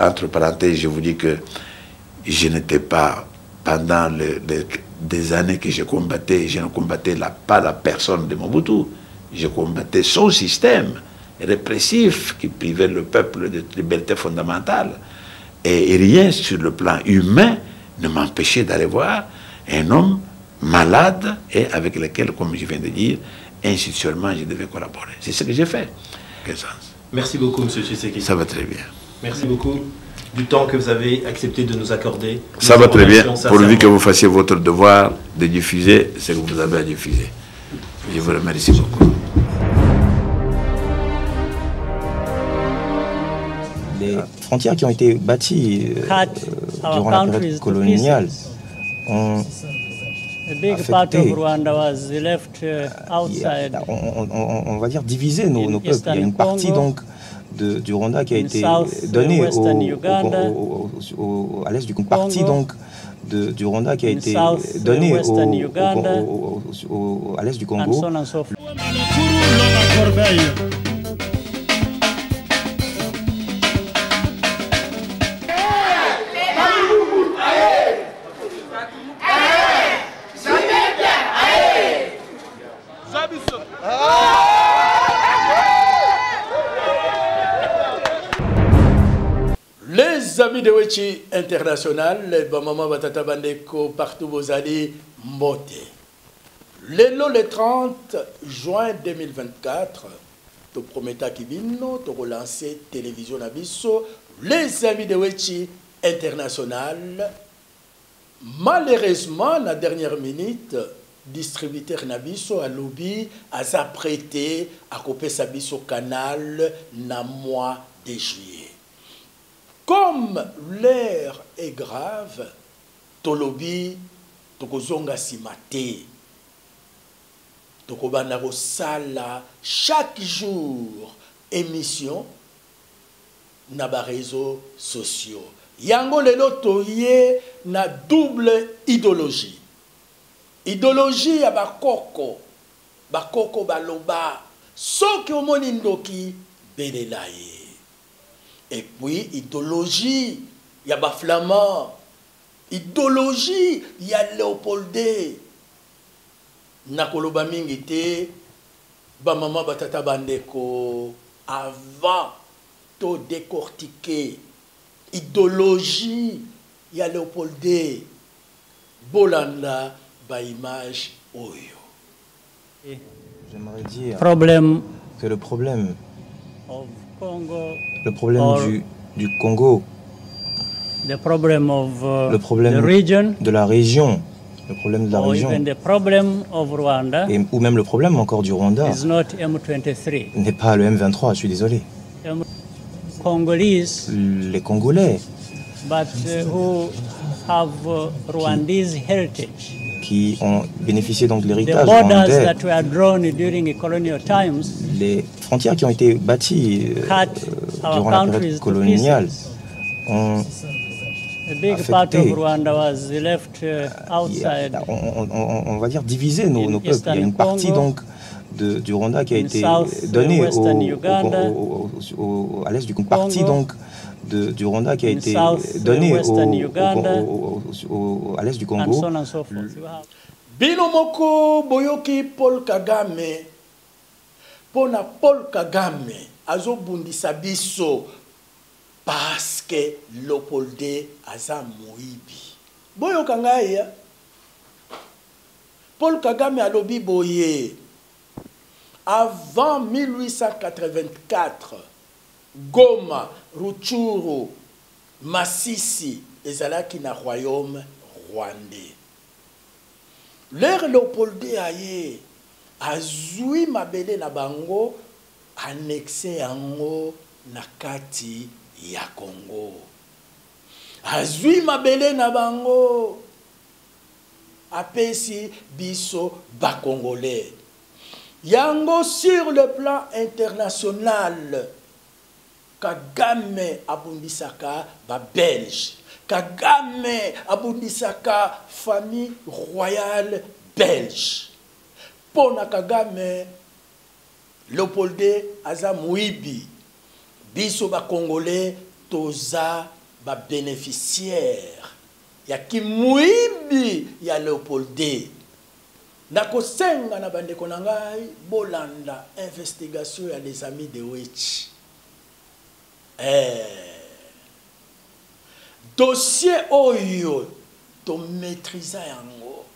entre parenthèses, je vous dis que je n'étais pas, pendant des années que je combattais, je ne combattais pas la personne de Mobutu, je combattais son système répressif qui privait le peuple de liberté fondamentale. Et rien sur le plan humain ne m'empêchait d'aller voir un homme malade et avec lequel, comme je viens de dire, institutionnellement, je devais collaborer. C'est ce que j'ai fait. Merci beaucoup, M. Tshisekedi. Ça va très bien. Merci beaucoup du temps que vous avez accepté de nous accorder. Ça va très bien, pourvu que vous fassiez votre devoir de diffuser ce que vous avez à diffuser. Je vous remercie beaucoup. Les frontières qui ont été bâties durant la période coloniale ont affecté, on va dire, divisé nos peuples. Il y a une partie donc du Rwanda qui a été donnée à l'est du Congo. Partie donc du Rwanda qui a été donnée à l'est du Congo. Les amis de Wechi International, les Bamama Batata Bandeko, partout vous allez monter. Le 30 juin 2024, tu promets qui vient, tu relancer télévision Abisso, les amis de Wechi International. Malheureusement, la dernière minute, distributeur Nabiso à lobby a s'apprêté à couper sa biso canal na mois de juillet. Comme l'air est grave, tolobi tokozonga simate. Tokobana sala chaque jour émission na ba réseaux sociaux. Yango lelo toye na double idéologie. Idéologie ya bakoko baloba soki omoni ndoki belela ye. Et puis idéologie ya baflamand, idéologie ya Léopoldé. Nakoloba mingi te ba mama batata bandeko avant to décortiquer idéologie ya Léopoldé bolanda ba image oyo. J'aimerais dire que le problème du Congo, le problème de la région, le problème de la région, ou même le problème encore du Rwanda, n'est pas le M23, je suis désolé. Les Congolais qui ont bénéficié donc de l'héritage rwandais, les frontières qui ont été bâties durant la période coloniale ont affecté, on va dire, divisé nos peuples. Il y a une partie donc du Rwanda qui a été donnée à l'est du Congo. Partie donc du Rwanda qui a été donnée à l'est du Congo. Binomoko boyoki Paul Kagame, pona Paul Kagame azobundisa biso parce que Léopoldé aza moyibi. Boyoka ngai ya Paul Kagame alobi boye avant 1884 Goma, Rutshuru, Masisi ezalaki na royaume rwandais. L'ère Léopoldé aye azui mabele na bango annexé yango na kati ya Congo. Azui mabele na bango apesi biso ba Congolais. Yango sur le plan international, Kagame abundisaka ba Belge. Kagame abundisaka famille royale belge. Pona Kagame, Léopoldé aza muibi. Biso ba Congolais toza ba bénéficiaire ya kimwibi ya Léopold D. Nakosenga na bandeko na ngai bolanda investigation ya les amis de Wetch. Dossier oyo to maîtriser yango.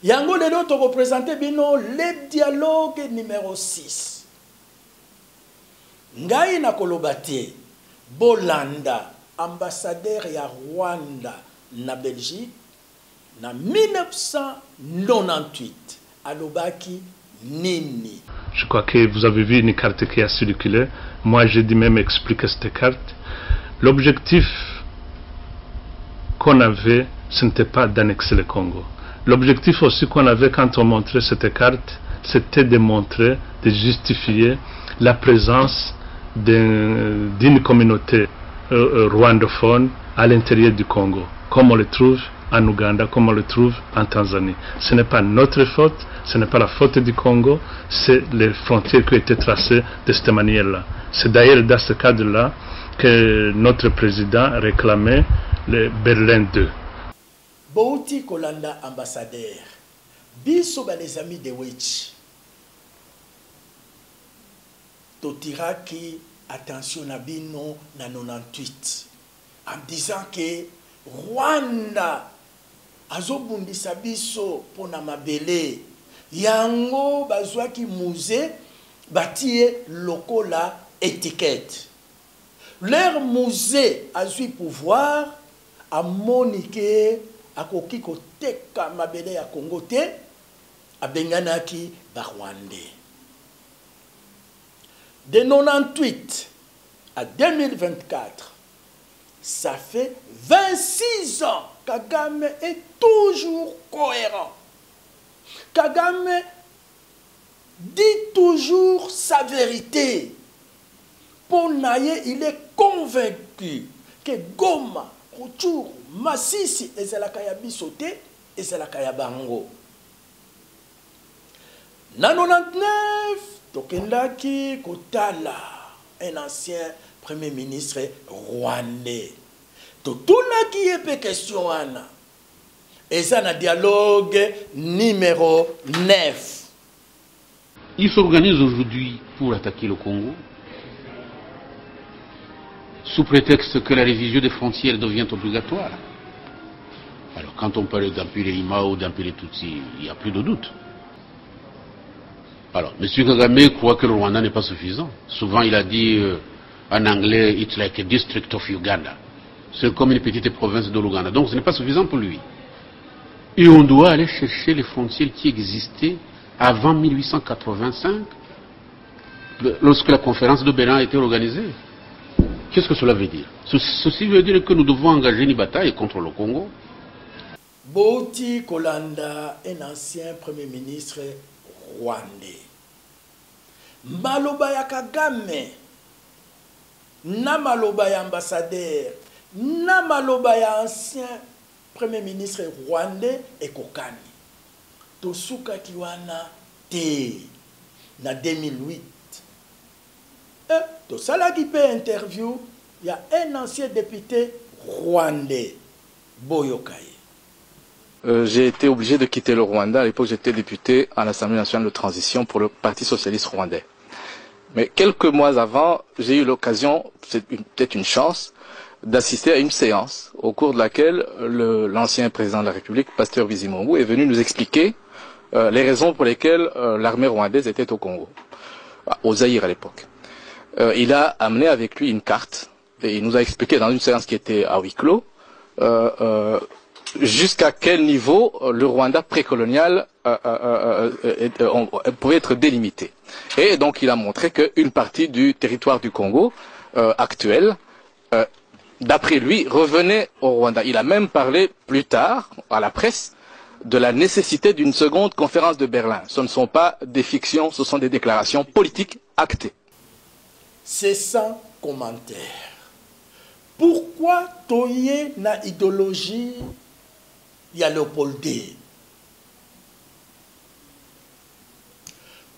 Yango lelo to représenter bino le dialogue numéro 6. Ngai na kolobate bolanda ambassadeur ya Rwanda na Belgique na 1998 alobaki nini. Je crois que vous avez vu une carte qui a circulé. Moi, j'ai dû même expliquer cette carte. L'objectif qu'on avait, ce n'était pas d'annexer le Congo. L'objectif aussi qu'on avait quand on montrait cette carte, c'était de montrer, de justifier la présence d'une communauté rwandophone à l'intérieur du Congo, comme on le trouve en Ouganda, comme on le trouve en Tanzanie. Ce n'est pas notre faute, ce n'est pas la faute du Congo, c'est les frontières qui ont été tracées de cette manière-là. C'est d'ailleurs dans ce cadre-là que notre président réclamait le Berlin II. Bouti Kolanda ambassadeur, biso ba les amis de Wetch. Totiraki attention à bino na 98 en disant que Rwanda azobundisa biso pona mabele yango bazwaki musée batie lokola étiquette. Leur musée a eu pouvoir à moniquer à koki koteka mabele ya Congo te a benganaki ba Rwandais. De 98 à 2024, ça fait 26 ans. Kagame est toujours cohérent. Kagame dit toujours sa vérité. Pour Naye, il est convaincu que Goma, Rutshuru, Masisi et Zelakaya Bisote et Zelakaya Bango. Na 99, Tokendaki Kotala, un ancien premier ministre rwandais. Tout là qui est question Anna. Et ça un dialogue numéro 9. Il s'organise aujourd'hui pour attaquer le Congo sous prétexte que la révision des frontières devient obligatoire. Alors quand on parle d'empiler Lima ou d'empiler Tutsi, il n'y a plus de doute. Alors, M. Kagame croit que le Rwanda n'est pas suffisant. Souvent, il a dit en anglais, it's like a district of Uganda. C'est comme une petite province de l'Ouganda. Donc, ce n'est pas suffisant pour lui. Et on doit aller chercher les frontières qui existaient avant 1885, lorsque la conférence de Berlin a été organisée. Qu'est-ce que cela veut dire? Ceci veut dire que nous devons engager une bataille contre le Congo. Bouti Kolanda, un ancien premier ministre rwandais. Maloba ya Kagame, na maloba ya ambassadeur, na maloba ya ancien premier ministre rwandais ekokani. Tosuka kiwana te na 2008. Tosala ki pe interview, il y a un ancien député rwandais, Boyokaye. J'ai été obligé de quitter le Rwanda. À l'époque, j'étais député à l'Assemblée nationale de transition pour le Parti socialiste rwandais. Mais quelques mois avant, j'ai eu l'occasion, c'est peut-être une chance, d'assister à une séance au cours de laquelle l'ancien président de la République, Pasteur Bizimungu, est venu nous expliquer les raisons pour lesquelles l'armée rwandaise était au Congo, au Zaïre à l'époque. Il a amené avec lui une carte et il nous a expliqué dans une séance qui était à huis clos jusqu'à quel niveau le Rwanda précolonial pouvait être délimité. Et donc il a montré qu'une partie du territoire du Congo actuel, d'après lui, revenait au Rwanda. Il a même parlé plus tard à la presse de la nécessité d'une seconde conférence de Berlin. Ce ne sont pas des fictions, ce sont des déclarations politiques actées. C'est sans commentaire. Pourquoi toye na idéologie ya Léopold D?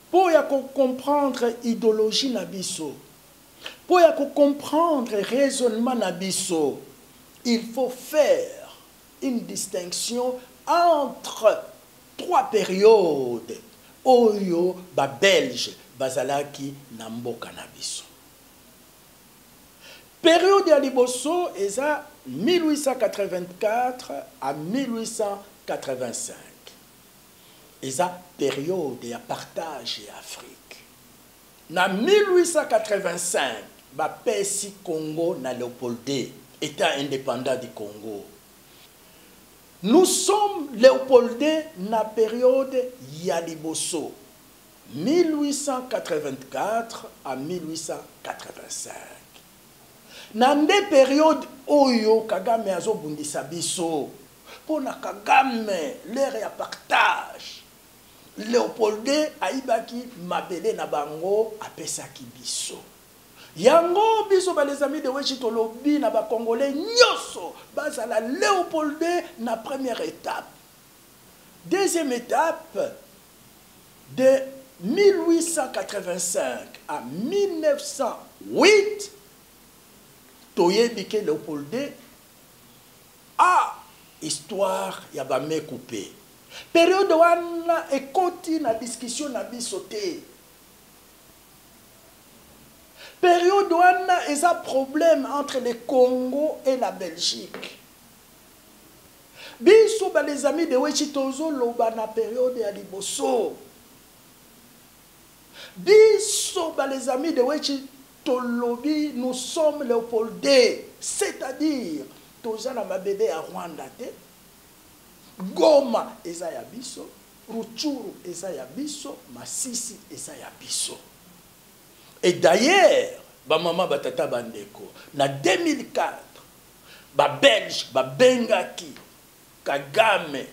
Pour comprendre idéologie na biso, Pour comprendre le raisonnement nabiso, il faut faire une distinction entre 3 périodes. Oyo ba Belge bazalaki na mboka na biso. Période ya liboso eza 1884 à 1885. Eza période ya partage ya Afrique. Na 1885 ba pesi Congo na Léopoldé, État indépendant du Congo. Nous sommes Léopoldé na période ya liboso 1884 à 1885. Na nde période oyo Kagame azobundisa biso pona Kagame l'ère ya partage. Léopoldé aibaki mabele na bango apesaki biso. Yango biso ba les amis de Wechito lobi na ba Congolais nyoso bazala Léopoldé na première étape. Deuxième étape de 1885 à 1908 toyebike Léopoldé a histoire ya ba me coupé. Période wana ekoti na discussion na biso te. Période wana eza problème entre le Congo et la Belgique. Biso ba les amis de Wechitozo loba na période ya liboso. Biso ba les amis de Wechitolobi nous sommes Léopoldé, c'est-à-dire toza na mabele ya Rwanda te. Goma eza ya biso, Rutshuru eza ya biso, Masisi eza ya biso. Et d'ailleurs, ba maman batata bandeko, na 2004, ba Belge, ba bengaki Kagame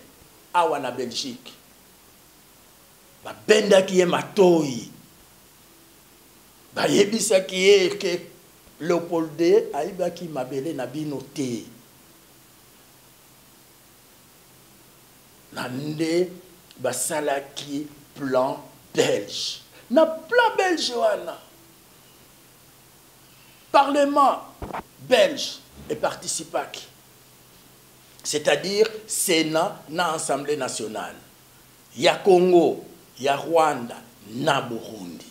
awa na Belgique. Ba bendaki ye matoi. Ba yebisaki ye ke Léopoldé aibaki mabele na bino te. Nande basalaki plan belge. Na plan belge wana. Parlement belge et participaki. C'est-à-dire Sénat na Assemblée nationale. Ya Congo, ya Rwanda, na Burundi.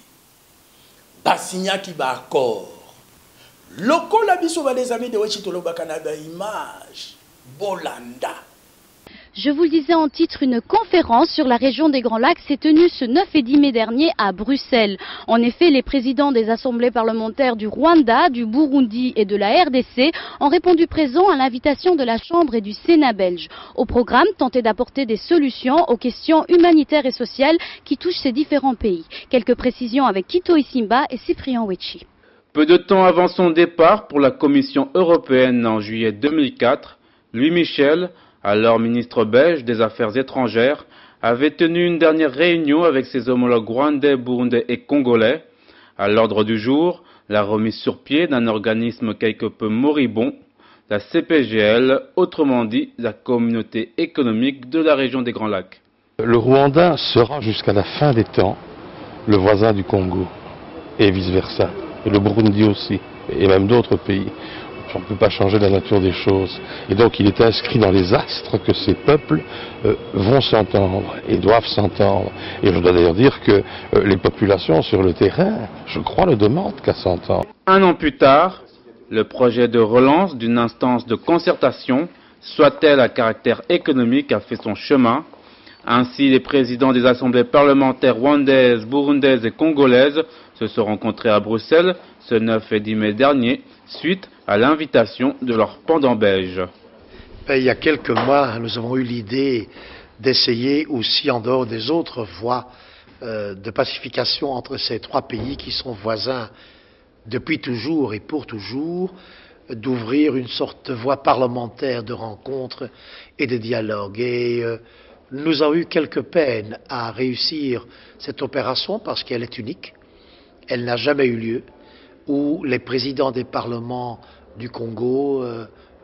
Basignaki ba accord. Loko la biso ba les amis de Wechitolo Bakanaba image Bolanda. Je vous le disais en titre, une conférence sur la région des Grands Lacs s'est tenue ce 9 et 10 mai dernier à Bruxelles. En effet, les présidents des assemblées parlementaires du Rwanda, du Burundi et de la RDC ont répondu présents à l'invitation de la Chambre et du Sénat belge. Au programme, tenter d'apporter des solutions aux questions humanitaires et sociales qui touchent ces différents pays. Quelques précisions avec Kito Isimba et Cyprien Wechi. Peu de temps avant son départ pour la Commission européenne en juillet 2004, Louis Michel, alors ministre belge des Affaires étrangères, avait tenu une dernière réunion avec ses homologues rwandais, burundais et congolais. À l'ordre du jour, la remise sur pied d'un organisme quelque peu moribond, la CPGL, autrement dit la Communauté économique de la région des Grands Lacs. Le Rwanda sera jusqu'à la fin des temps le voisin du Congo, et vice-versa, et le Burundi aussi, et même d'autres pays. On ne peut pas changer la nature des choses. Et donc il est inscrit dans les astres que ces peuples vont s'entendre et doivent s'entendre. Et je dois d'ailleurs dire que les populations sur le terrain, je crois, ne demandent qu'à s'entendre. Un an plus tard, le projet de relance d'une instance de concertation, soit-elle à caractère économique, a fait son chemin. Ainsi, les présidents des assemblées parlementaires rwandaises, burundaises et congolaises se sont rencontrés à Bruxelles ce 9 et 10 mai dernier, suite à l'invitation de leur pendant belge. Il y a quelques mois, nous avons eu l'idée d'essayer aussi, en dehors des autres voies de pacification entre ces 3 pays qui sont voisins depuis toujours et pour toujours, d'ouvrir une sorte de voie parlementaire de rencontre et de dialogue. Et nous avons eu quelques peines à réussir cette opération parce qu'elle est unique. Elle n'a jamais eu lieu, où les présidents des parlements du Congo,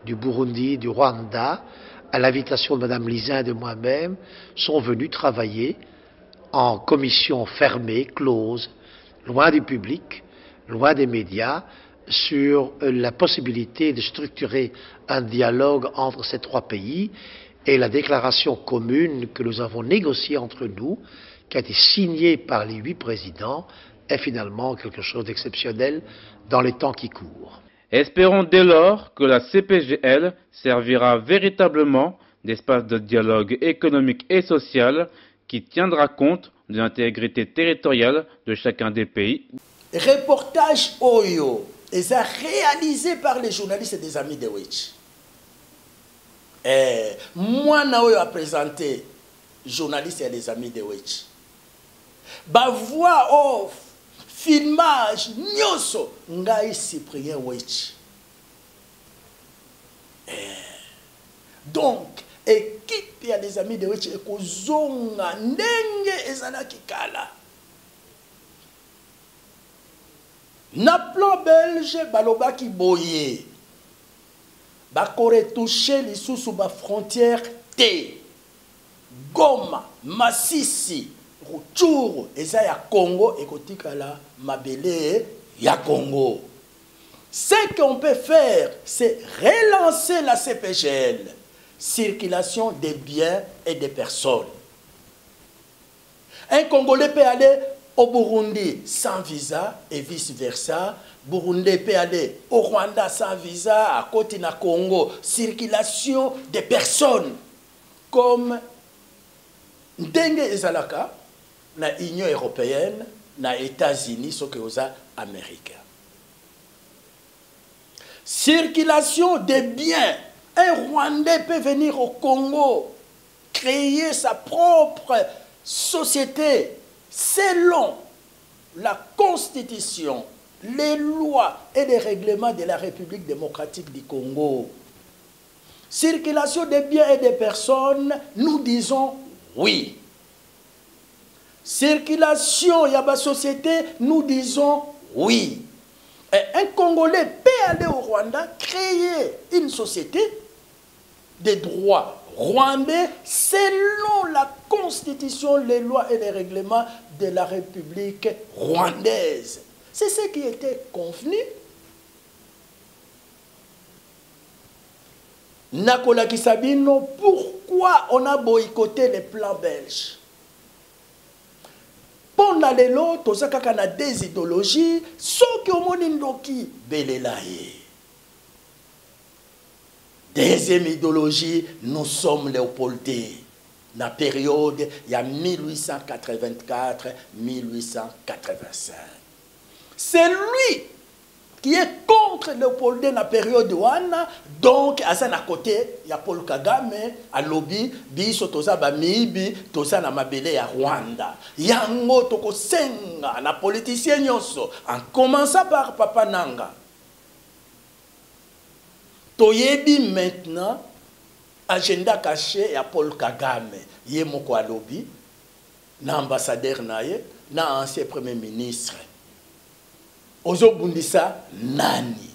du Burundi, du Rwanda, à l'invitation de Mme Lizin et de moi-même, sont venus travailler en commission fermée, close, loin du public, loi des médias, sur la possibilité de structurer un dialogue entre ces trois pays, et la déclaration commune que nous avons négociée entre nous, qui a été signée par les 8 présidents, est finalement quelque chose d'exceptionnel dans les temps qui courent. Espérons dès lors que la CPGL servira véritablement d'espace de dialogue économique et social qui tiendra compte de l'intégrité territoriale de chacun des pays. Reportage Oyo est réalisé par les journalistes et des amis de Witch. Moi, Oyo a présenté journalistes et les amis de Witch. Ba voix off, filmage, nyoso, ngai Cyprien Witch. Donc, équipe ya les amis de Witch ekozonga ndenge ezala kikala. Na plan belge balobaki boye. Bako retoucher lisusu ba frontière te. Goma, Masisi, Rutshuru, eza ya Congo ekotikala mabele ya Congo. Ce qu'on peut faire, c'est relancer la CPGL, circulation des biens et des personnes. Un Congolais peut aller au Burundi sans visa et vice-versa. Burundais peut aller au Rwanda sans visa, à côté na Congo. Circulation des personnes comme Ndenge ezalaka na Union européenne, na États-Unis, ce que aux Américains. Circulation des biens. Un Rwandais peut venir au Congo, créer sa propre société selon la Constitution, les lois et les règlements de la République démocratique du Congo. Circulation des biens et des personnes, nous disons oui. Circulation, il y a ma société, nous disons oui. Et un Congolais peut aller au Rwanda, créer une société de droits rwandais selon la Constitution, les lois et les règlements de la République rwandaise. C'est ce qui était convenu. Nakola Kisabino, pourquoi on a boycotté les plans belges? Pendant les lots, tout ça a des idéologies, sauf que Monindoki belelaye. Deuxième idéologie, nous sommes léopoldés. La période, il y a 1884-1885. C'est lui qui est contre Léopoldé dans la période de Wana. Donc, à ça, à côté, il y a Paul Kagame, à Lobby, Biso, Tosa, Bamibi, Tosa, Namabele, à Rwanda. Yango, Toko, Senga, na politicien Nyoso, en commençant par Papa Nanga. Toyebi maintenant, agenda caché à Paul Kagame, Yemoko à Lobby, na ambassadeur naye, na ancien premier ministre. Ozo Bundisa Nani.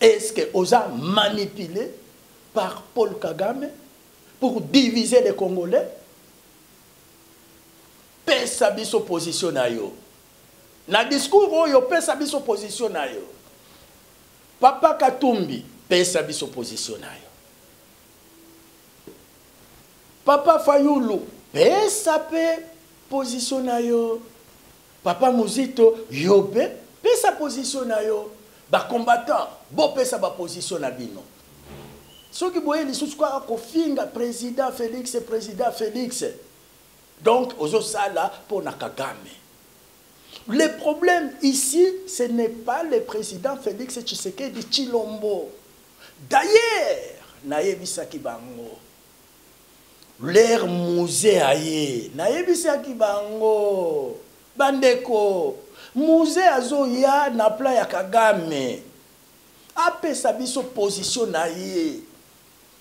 Est-ce que Oza manipulé par Paul Kagame pour diviser les Congolais? Pesa biso position na yo. Na discours yo pesa biso position na yo. Papa Katumbi pesa biso position na yo. Papa Fayulu pesa pe position na yo. Papa Muzito yope pesa position na yo. Ba combattant bo pesa ba position na bino. Ce qui boye lisusu kwa ko finga président Félix. Donc ozo sala pour na Kagame. Le problème ici, ce n'est pas le président Félix Tshisekedi Tshilombo. D'ailleurs, naebisaki bango. L'air musée aye, naebisaki bango. Bandeko, musée azoya na pla ya Kagame. Apesa biso position na ye.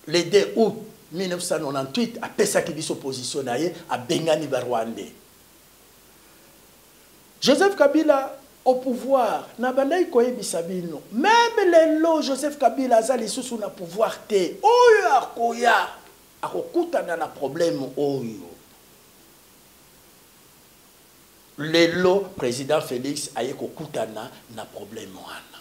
Le 2 août 1998, apesa ki biso position na ye a Bengani Barwande. Joseph Kabila au pouvoir, na bandai koyebi sabino. Même les lots Joseph Kabila azali sous na pouvoir te. Oyo akoya, akokuta na problème oyo. lelo président Félix aye kokutana na problème wana.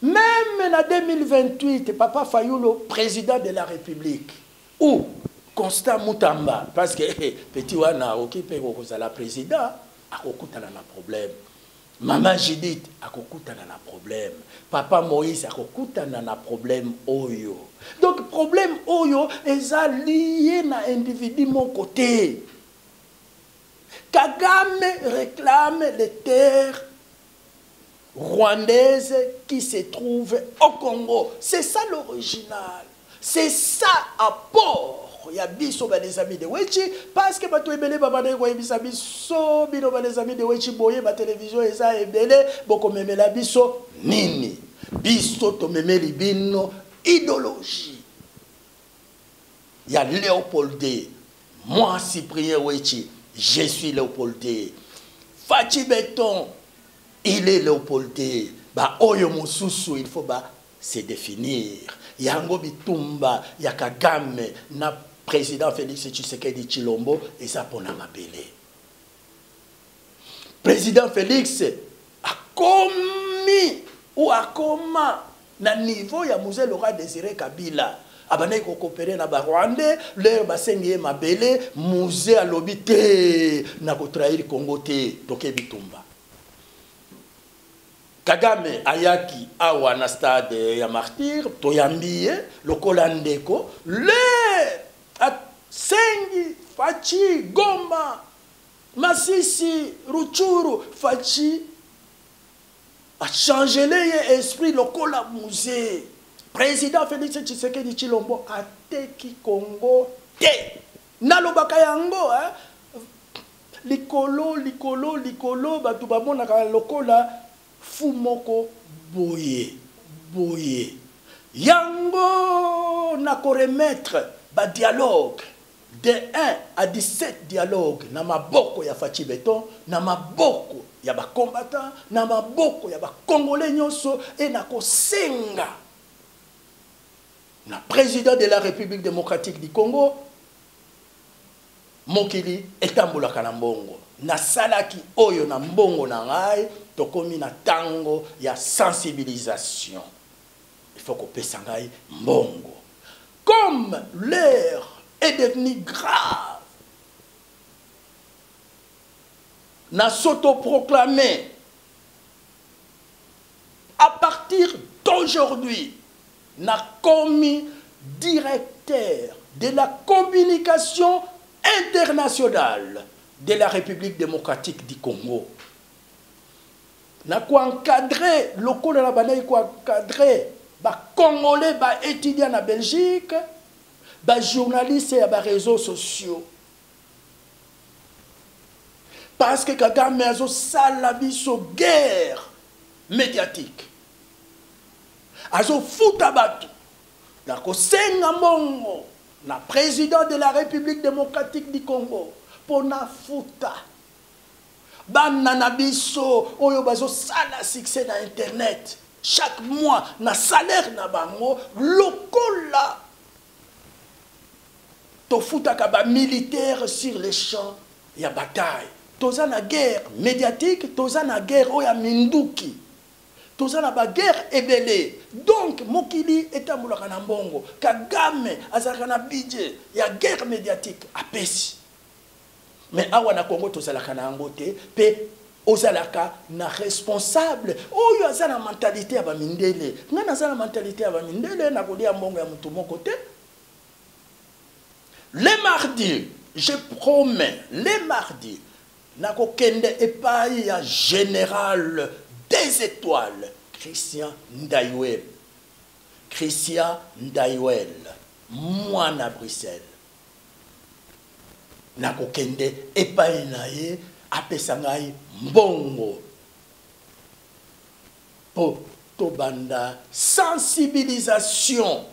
Même en 2028, Papa Fayulu, président de la République, ou Constant Moutamba, parce que petit wana occupé la président, akokutana na problème. Maman Judith akokutana na problème. Papa Moïse akokutana na problème oyo. Donc problème oyo est lié na individu mon côté. Kagame réclame les terres rwandaises qui se trouvent au Congo. C'est ça l'original. C'est ça apport. Il y a biso ba les amis de Wechi parce que bato ebele baba de ko ebisa biso bino ba les amis de Wechi boye ba télévision eza ebele boko memela biso nini biso to memeli bino idéologie. Il y a Léopold D. Moi Cyprien Wechi, je suis Léopold D. Fachi Beton, il est Léopold D. Ba oyo mosusu il faut ba se définir. Yango bitumba ya Kagame na président Félix Tshisekedi Tshilombo et ça pour na mabele. Président Félix a commis ou a comment na niveau ya Mzee Laurent Désiré Kabila abana ko coopérer na ba Rwandais leur basengi mabele Mzee alobi te na ko trahir Congo te toke bitumba. Kagame ayaki awa na stade ya martyr toyambie lokola ndeko le Sengi Fachi Goma Masisi Ruchuru Fachi a changé l'esprit lokola musée. Président Félix Tshisekedi Tshilombo a teki Congo te nalobaka yango likolo batu bamonaka lokola fumoko boye yango na ko remettre ba dialogue de 1 à 17 dialogues na maboko ya Fachi Beton na maboko ya ba combattants na maboko ya ba congolais nyonso et na ko senga na président de la République démocratique du Congo mokili etambulaka na mbongo na salaki oyo na mbongo na ngai tokomi na tango ya sensibilisation. Il faut qu'on pèse ngai mbongo. Comme l'heure est devenue grave, na s'autoproclamé à partir d'aujourd'hui na commis directeur de la communication internationale de la République démocratique du Congo. Na ko encadrer local de la banaï ko encadrer ba congolais ba étudiants na Belgique ba journalistes et ba réseaux sociaux parce que Kagame azo sala biso guerre médiatique azo futa batu na ko senga mbongo na président de la République démocratique du Congo pour na futa bana na biso oyo bazo sala succès na internet chaque mois na salaire na bango lokola to futa ka ba militaire sur les champs ya bataille toza na guerre médiatique toza na guerre oya minduki toza na ba guerre ebele donc mokili etambulaka na mbongo Kagame azalaka na budget ya guerre médiatique apesi. Mais awa na Congo tozalaka na yango te pe ozalaka na responsable oyo azala mentalité ya bamindele nga nazala mentalité ya bamindele na kolia mbongo ya mutu moko te. Les mardis, je promets, les mardis na kokende epai ya général des étoiles Christian Ndaiwel mwana Bruxelles na kokende epai na ye apesa ngai mbongo po tobanda sensibilisation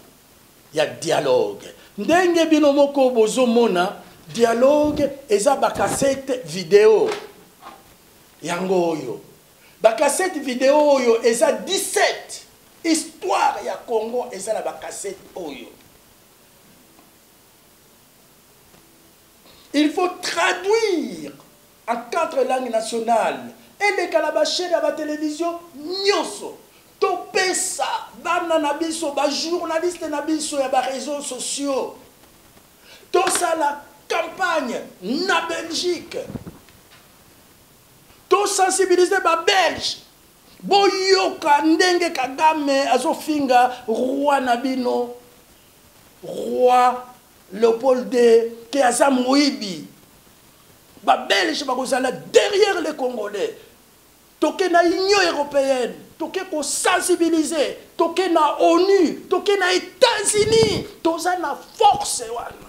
ya dialogue ndenge bino moko bozomona dialogue eza ba cassette vidéo yango oyo ba cassette vidéo oyo eza 17 histoire ya Congo eza la ba cassette oyo. Il faut traduire en 4 langues nationales. Et les calabachés à la télévision, nyoso. Topesa, bana nabiso, ba journaliste nabiso ya ba réseaux sociaux. Tout ça la campagne na Belgique. Tout sensibiliser ba Belge. Boyoka ndenge Kagame azofinga roi nabino, roi Léopold II Keaza Moïbi. Ba Belge bakozala derrière les Congolais. Toke na Union européenne, toke ko sensibiliser, toke na ONU, toke na États-Unis, toza na force wana.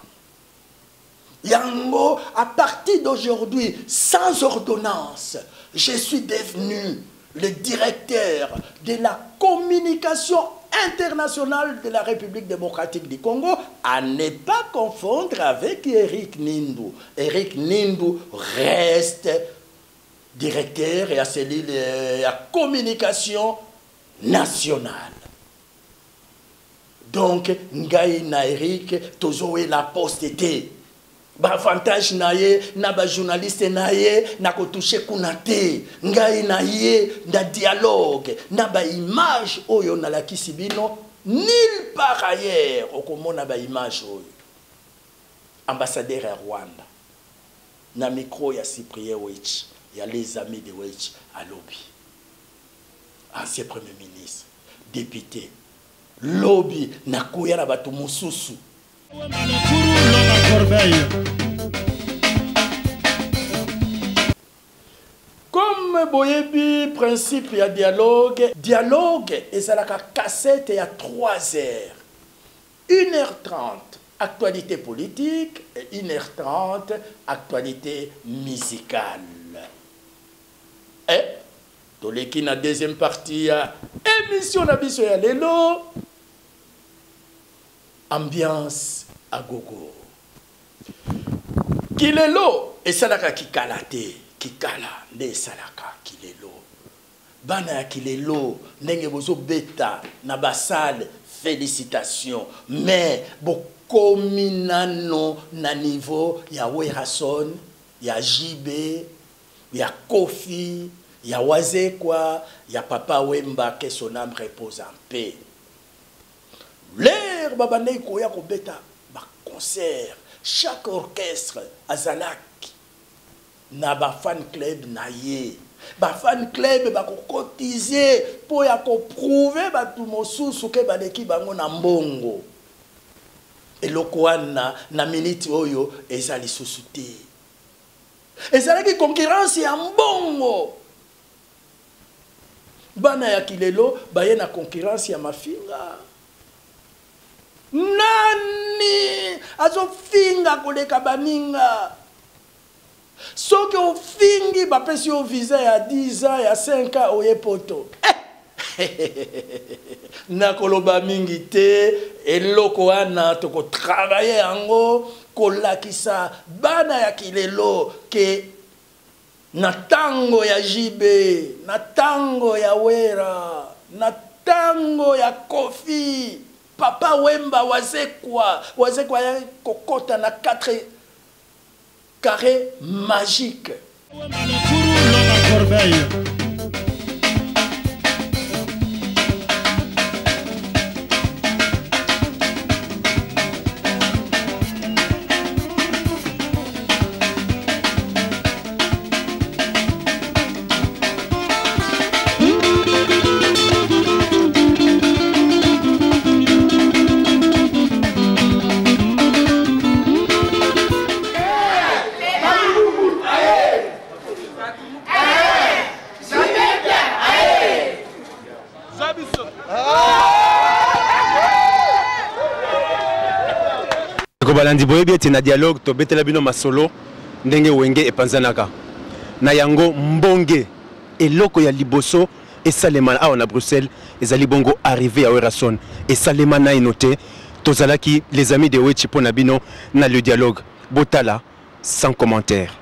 Yango, à partir d'aujourd'hui, sans ordonnance, je suis devenu le directeur de la communication internationale de la République démocratique du Congo, à ne pas confondre avec Eric Nindou. Eric Nindou reste directeur et à cellule à communication nationale. Donc, Ngaï na Eric, toujours la poste. Ba avantage na ye, na ba journaliste na ye, na ko toucher kunate, ngai na ye, na dialogue, na ba image oyo na la kisibino, nulle part ailleurs, okomona ba image oyo. Ambassadeur à Rwanda, na micro ya Cyprien Wech, ya les amis de Wech à lobby. Ancien premier ministre, député, lobby, na kuya na batu mususu. Comme boyebi principe ya dialogue et ça la cassette à 3 heures. 1h30 actualité politique et 1h30 actualité musicale. Et toleki na deuxième partie ya émission na biso ya lelo ambiance à gogo. Kilelo et salaka kikalate kikala ne salaka kilelo. Bana ya kilelo ndenge bozo beta na basale félicitations mais bokominano na niveau ya Werason, ya JB, ya Kofi, ya Wazekwa, ya Papa Wemba que son âme repose en paix. L'air babane koya ko beta ba concert, chaque orchestre azalak na ba fan club na ye. Ba fan club ba ko cotiser pour ya ko prouver ba tout mosusu ke baleki bango na mbongo. Eloko wana na minute oyo ezali susuté. Ezalaki concurrence ya mbongo. Bana ya kilelo baye na concurrence ya mafinga. Nani azofinga koleka baninga. Soki ofingi bapesi yo visa ya 10 ans ya 5 ans oye poto. Nakoloba mingi te eloko wana toko travailler yango kolakisa bana ya kilelo ke na tango ya jibe, na tango ya wera, na tango ya kofi. Papa Wemba Wazekwa ya kokota na 4 carrés magiques. Balandi boyebi ete na dialogue to betela bino masolo ndenge wenge epanzanaka na yango mbonge eloko ya liboso esalemana awa na Bruxelles ezali bongo arrivé à Werason esalemana inote tozalaki les amis de Wechi pona bino na le dialogue botala sans commentaire.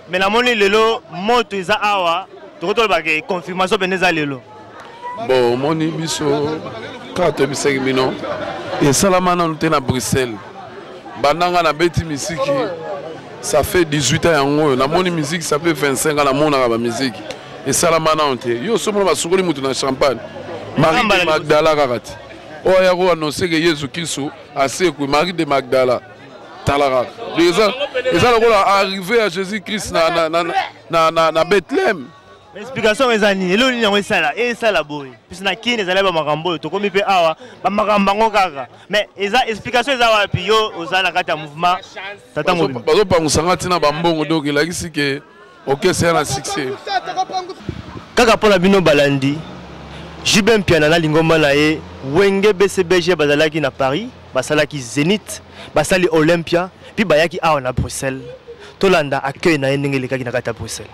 Mais la monnaie lelo moto eza awa tokoto ba ke confirmation beneza lelo. Bon moni biso carte biseki bino et salamana nous na Bruxelles. Bandanga na beti misiki ça fait 18 ans yango na moni musique ça fait 25 ans na mona ba musique et salamana on te yo somo ba sukoli mutu na champagne. Marie de Magdala kakati. Oya ko annoncer que Jésus Christ aseku Marie de Magdala. Et ça, arrivé à Jésus-Christ na Bethléem. L'explication est ani. Elo ni yango sala, sala boy. Puis na kine ezala ba makambo to komi pe awa, ba makambo ngo kaka. Mais eza explication eza wapi yo ozala kati ya mouvement tata mobimba. Bazo pangusanga tina ba mbongo donc il a dit que OK c'est un succès. Kaka pona bino balandi. Jibem piana na lingomba na ye, Wenge BCBG bazalaki na Paris, basalaki Zénith. Basali Olympia, puis bayaki awa na Bruxelles. Tolanda accueil na ndenge lekaki na kata Bruxelles.